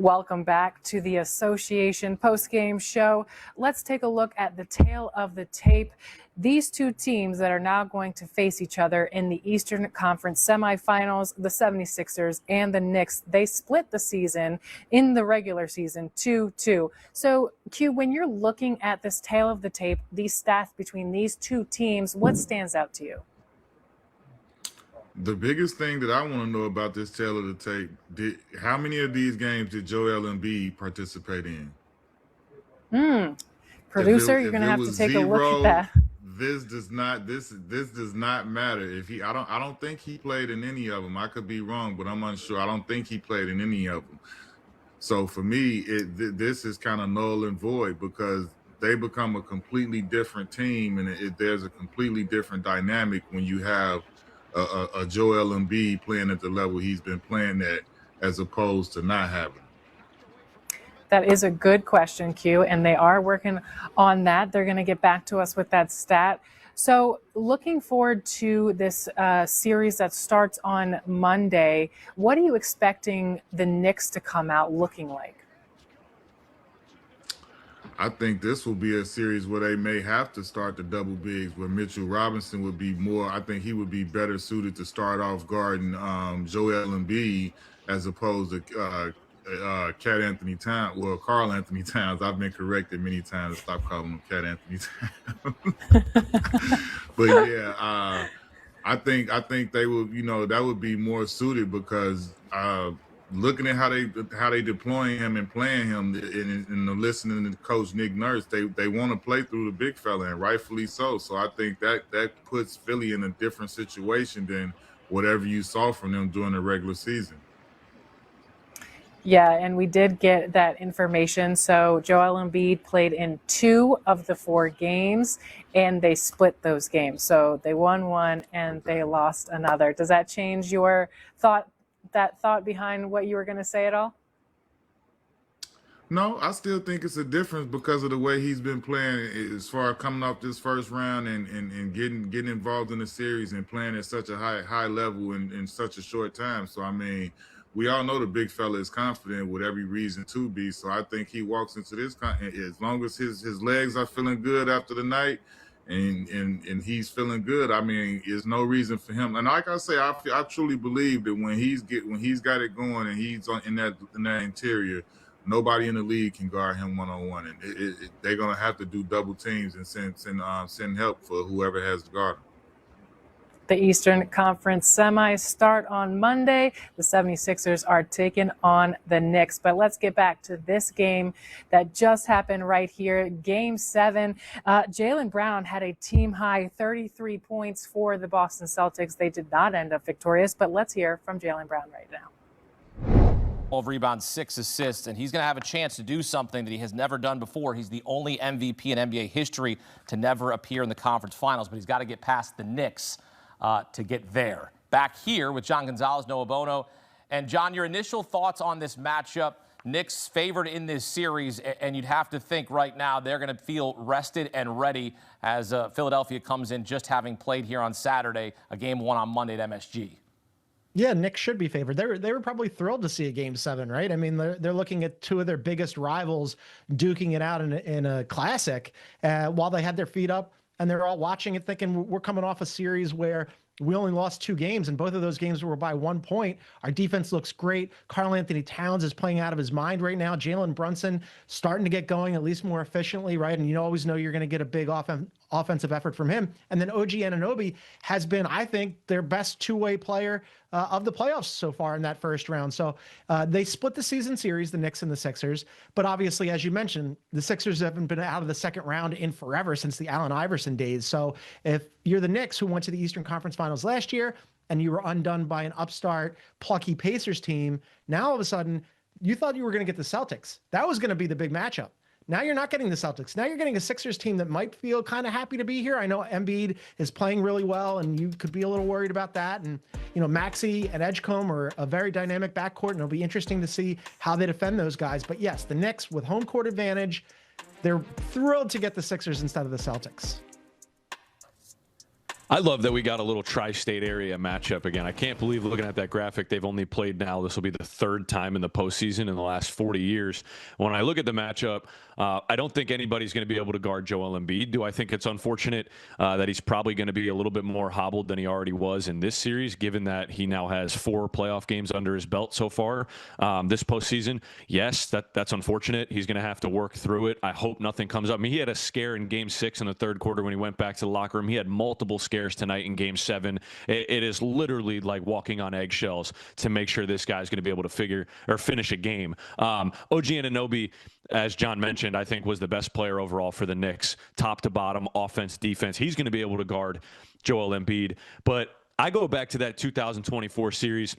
Welcome back to the Association postgame show. Let's take a look at the tail of the tape. These two teams that are now going to face each other in the Eastern Conference semifinals, the 76ers and the Knicks, they split the season in the regular season 2-2. So, Q, when you're looking at this tail of the tape, these stats between these two teams, what stands out to you? The biggest thing that I want to know about this tail of the tape, how many of these games did Joel Embiid participate in? Producer, you're going to have to take a look at that. This does not matter. I don't think he played in any of them. I could be wrong, but I'm unsure. I don't think he played in any of them. So for me, this is kind of null and void because they become a completely different team, and there's a completely different dynamic when you have a Joel Embiid playing at the level he's been playing at, as opposed to not having. That is a good question, Q, and they are working on that. They're going to get back to us with that stat. So looking forward to this series that starts on Monday, what are you expecting the Knicks to come out looking like? I think this will be a series where they may have to start the double bigs, where Mitchell Robinson would be more. I think he would be better suited to start off guarding Joel Embiid as opposed to Cat Anthony Towns. Well, Karl Anthony Towns. I've been corrected many times to stop calling him Cat Anthony Towns. But yeah, I think they would. That would be more suited because. Looking at how they deploying him and playing him, and listening to Coach Nick Nurse, they want to play through the big fella, and rightfully so. So I think that puts Philly in a different situation than whatever you saw from them during the regular season. Yeah, and we did get that information. So Joel Embiid played in 2 of the 4 games, and they split those games. So they won one and they lost another. Does that change your thought behind what you were going to say at all? No, I still think it's a difference because of the way he's been playing as far as coming off this first round and getting involved in the series and playing at such a high level in such a short time. So, I mean, we all know the big fella is confident with every reason to be. So I think he walks into this, as long as his legs are feeling good after the night, and he's feeling good. I mean, there's no reason for him. And like I say, I truly believe that when he's got it going and he's in that interior, nobody in the league can guard him one-on-one. And they're gonna have to do double teams and send help for whoever has to guard him. The Eastern Conference semis start on Monday. The 76ers are taking on the Knicks. But let's get back to this game that just happened right here. Game 7. Jalen Brown had a team-high 33 points for the Boston Celtics. They did not end up victorious, but let's hear from Jalen Brown right now. 12 rebounds, 6 assists, and he's going to have a chance to do something that he has never done before. He's the only MVP in NBA history to never appear in the conference finals, but he's got to get past the Knicks to get there. Back here with John Gonzalez, Noah Bono. And John, your initial thoughts on this matchup. Knicks favored in this series, and you'd have to think right now they're going to feel rested and ready as Philadelphia comes in just having played here on Saturday, a game 1 on Monday at MSG. Yeah, Knicks should be favored. They were probably thrilled to see a Game 7, right? I mean, they're looking at 2 of their biggest rivals duking it out in a classic while they had their feet up. And they're all watching it thinking we're coming off a series where we only lost 2 games, and both of those games were by 1 point. Our defense looks great. Karl Anthony Towns is playing out of his mind right now. Jalen Brunson starting to get going at least more efficiently, right? And you always know you're going to get a big offensive effort from him. And then OG Anunoby has been, I think, their best 2-way player of the playoffs so far in that first round. So they split the season series, the Knicks and the Sixers. But obviously, as you mentioned, the Sixers haven't been out of the second round in forever since the Allen Iverson days. So if you're the Knicks who went to the Eastern Conference Finals last year and you were undone by an upstart, plucky Pacers team, now all of a sudden you thought you were going to get the Celtics. That was going to be the big matchup. Now you're not getting the Celtics. Now you're getting a Sixers team that might feel kind of happy to be here. I know Embiid is playing really well, and you could be a little worried about that. And, Maxey and Edgecombe are a very dynamic backcourt, and it'll be interesting to see how they defend those guys. But yes, the Knicks with home court advantage, they're thrilled to get the Sixers instead of the Celtics. I love that we got a little tri-state area matchup again. I can't believe, looking at that graphic, they've only played now. This will be the third time in the postseason in the last 40 years. When I look at the matchup, I don't think anybody's going to be able to guard Joel Embiid. Do I think it's unfortunate that he's probably going to be a little bit more hobbled than he already was in this series, given that he now has 4 playoff games under his belt so far this postseason? Yes, that's unfortunate. He's going to have to work through it. I hope nothing comes up. I mean, he had a scare in Game 6 in the third quarter when he went back to the locker room. He had multiple scares tonight in Game 7. It is literally like walking on eggshells to make sure this guy's going to be able to finish a game. OG Anunoby, as John mentioned, I think was the best player overall for the Knicks, top to bottom, offense, defense. He's going to be able to guard Joel Embiid. But I go back to that 2024 series.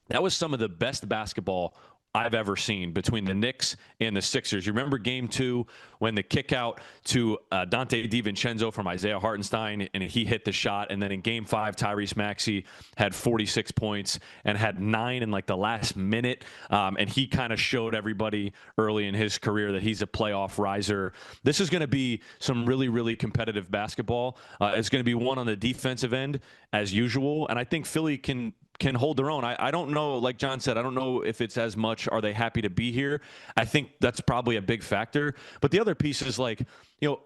That was some of the best basketball I've ever seen between the Knicks and the Sixers. You remember Game 2 when the kick out to Dante DiVincenzo from Isaiah Hartenstein, and he hit the shot. And then in Game 5, Tyrese Maxey had 46 points and had 9 in like the last minute. And he kind of showed everybody early in his career that he's a playoff riser. This is going to be some really, really competitive basketball. It's going to be one on the defensive end as usual. And I think Philly can hold their own. I don't know, like John said, I don't know if it's as much, are they happy to be here? I think that's probably a big factor. But the other piece is like, you know,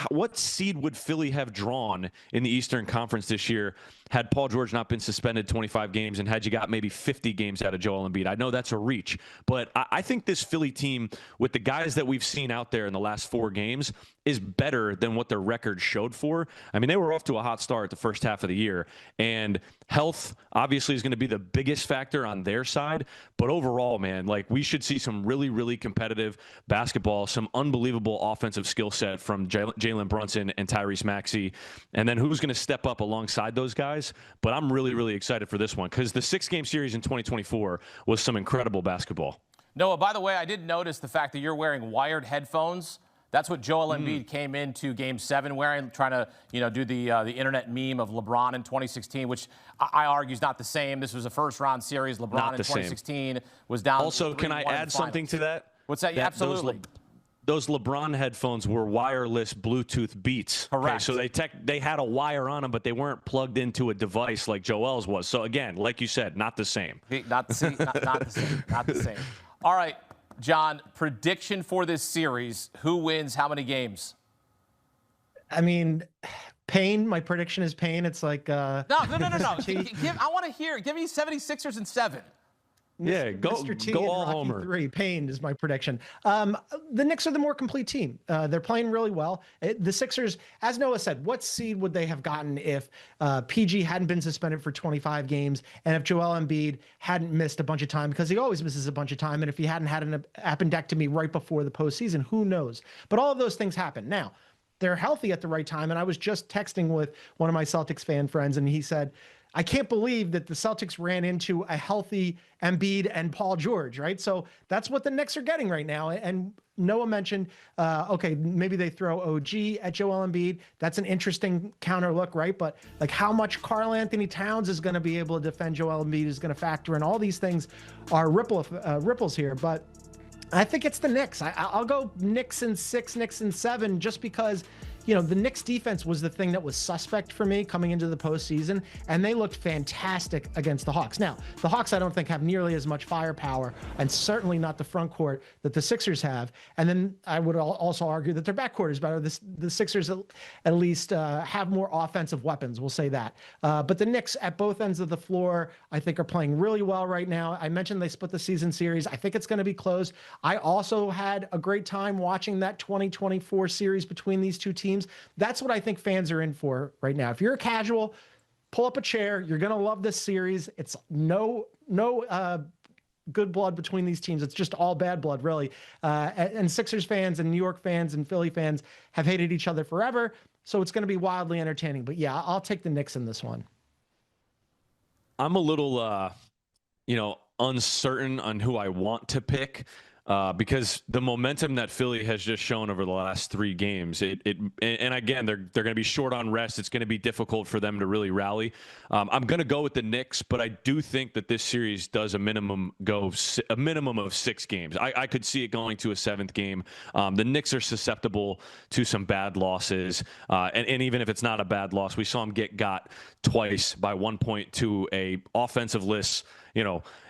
what seed would Philly have drawn in the Eastern Conference this year had Paul George not been suspended 25 games and had you got maybe 50 games out of Joel Embiid? I know that's a reach, but I think this Philly team, with the guys that we've seen out there in the last 4 games, is better than what their record showed for. I mean, they were off to a hot start the first half of the year, and health obviously is going to be the biggest factor on their side. But overall, man, like, we should see some really, really competitive basketball, some unbelievable offensive skill set from Jalen Brunson and Tyrese Maxey. And then who's going to step up alongside those guys? But I'm really, really excited for this one because the 6-game series in 2024 was some incredible basketball. Noah, by the way, I did notice the fact that you're wearing wired headphones. That's what Joel Embiid came into Game 7 wearing, trying to, do the internet meme of LeBron in 2016, which I argue is not the same. This was a first-round series. LeBron in 2016 was down. Also, can I add something to that? What's that? Yeah, absolutely. Those LeBron headphones were wireless Bluetooth Beats. Correct. Okay? So they had a wire on them, but they weren't plugged into a device like Joel's was. So again, like you said, not the same. Not the same. Not the same. Not the same. All right, John, prediction for this series. Who wins how many games? I mean, Payne, my prediction is Payne. It's like No. I want to hear it. Give me 76ers in 7. Yeah, go all Rocky homer. 3. Payne is my prediction. The Knicks are the more complete team. They're playing really well. The Sixers, as Noah said, what seed would they have gotten if PG hadn't been suspended for 25 games and if Joel Embiid hadn't missed a bunch of time, because he always misses a bunch of time, and if he hadn't had an appendectomy right before the postseason, who knows? But all of those things happen. Now, they're healthy at the right time, and I was just texting with one of my Celtics fan friends, and he said, I can't believe that the Celtics ran into a healthy Embiid and Paul George, right? So that's what the Knicks are getting right now. And Noah mentioned, okay, maybe they throw OG at Joel Embiid. That's an interesting counter look, right? But like, how much Karl Anthony Towns is going to be able to defend Joel Embiid is going to factor in. All these things are ripples here. But I think it's the Knicks. I'll go Knicks in 6, Knicks in 7, just because, the Knicks defense was the thing that was suspect for me coming into the postseason, and they looked fantastic against the Hawks. Now, the Hawks, I don't think, have nearly as much firepower, and certainly not the front court that the Sixers have. And then I would also argue that their backcourt is better. The Sixers at least have more offensive weapons, we'll say that. But the Knicks at both ends of the floor, I think, are playing really well right now. I mentioned they split the season series. I think it's going to be close. I also had a great time watching that 2024 series between these two teams. That's what I think fans are in for right now. If you're a casual, pull up a chair. You're going to love this series. It's no good blood between these teams. It's just all bad blood, really. And Sixers fans and New York fans and Philly fans have hated each other forever. So it's going to be wildly entertaining. But yeah, I'll take the Knicks in this one. I'm a little, uncertain on who I want to pick. because the momentum that Philly has just shown over the last 3 games, and again, they're going to be short on rest. It's going to be difficult for them to really rally. I'm going to go with the Knicks, but I do think that this series does a minimum of 6 games. I could see it going to a 7th game. The Knicks are susceptible to some bad losses, and even if it's not a bad loss, we saw them get got twice by 1 point to a offensive-less,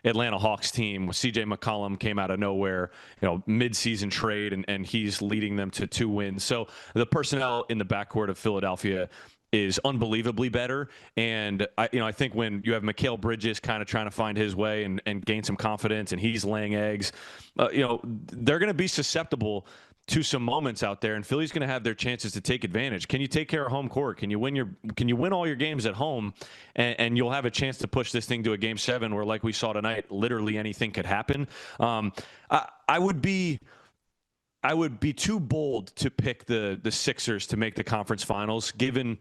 Atlanta Hawks team. CJ McCollum came out of nowhere, mid-season trade, and he's leading them to 2 wins. So the personnel in the backcourt of Philadelphia is unbelievably better. And I think when you have Mikal Bridges kind of trying to find his way and gain some confidence, and he's laying eggs, they're going to be susceptible to some moments out there, and Philly's going to have their chances to take advantage. Can you take care of home court? Can you win all your games at home, and you'll have a chance to push this thing to a game 7 where, like we saw tonight, literally anything could happen. I would be too bold to pick the Sixers to make the conference finals, given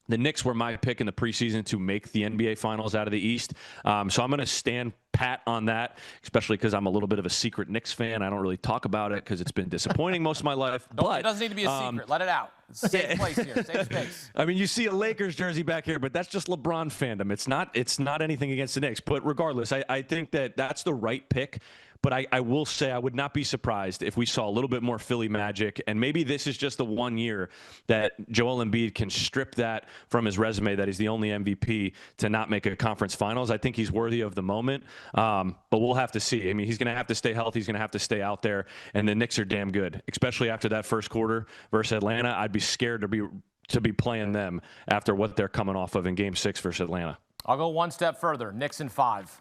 the Knicks were my pick in the preseason to make the NBA Finals out of the East. So I'm going to stand pat on that, especially because I'm a little bit of a secret Knicks fan. I don't really talk about it because it's been disappointing most of my life. But it doesn't need to be a secret. Let it out. Safe place here. Safe space. I mean, you see a Lakers jersey back here, but that's just LeBron fandom. It's not anything against the Knicks. But regardless, I think that that's the right pick. But I will say I would not be surprised if we saw a little bit more Philly magic, and maybe this is just the 1 year that Joel Embiid can strip that from his resume, that he's the only MVP to not make a conference finals. I think he's worthy of the moment, but we'll have to see. I mean, he's going to have to stay healthy. He's going to have to stay out there, and the Knicks are damn good, especially after that first quarter versus Atlanta. I'd be scared to be playing them after what they're coming off of in Game 6 versus Atlanta. I'll go one step further. Knicks in 5.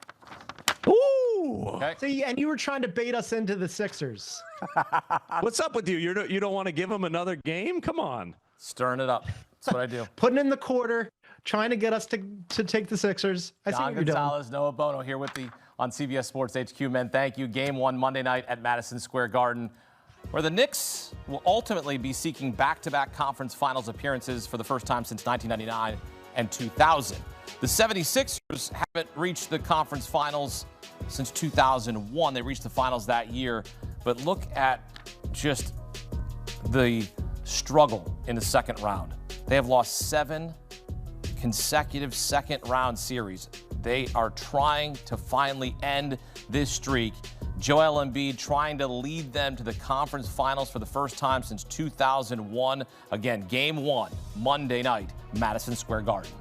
Ooh. Okay. See, and you were trying to bait us into the Sixers. What's up with you? You don't want to give them another game? Come on. Stirring it up. That's what I do. Putting in the quarter, trying to get us to take the Sixers. I see Don what you're doing. Gonzalez, Noah Bono here with on CBS Sports HQ. Men, thank you. Game 1 Monday night at Madison Square Garden, where the Knicks will ultimately be seeking back-to-back conference finals appearances for the first time since 1999 and 2000. The 76ers haven't reached the conference finals since 2001. They reached the finals that year. But look at just the struggle in the second round. They have lost 7 consecutive second-round series. They are trying to finally end this streak. Joel Embiid trying to lead them to the conference finals for the first time since 2001. Again, Game 1, Monday night, Madison Square Garden.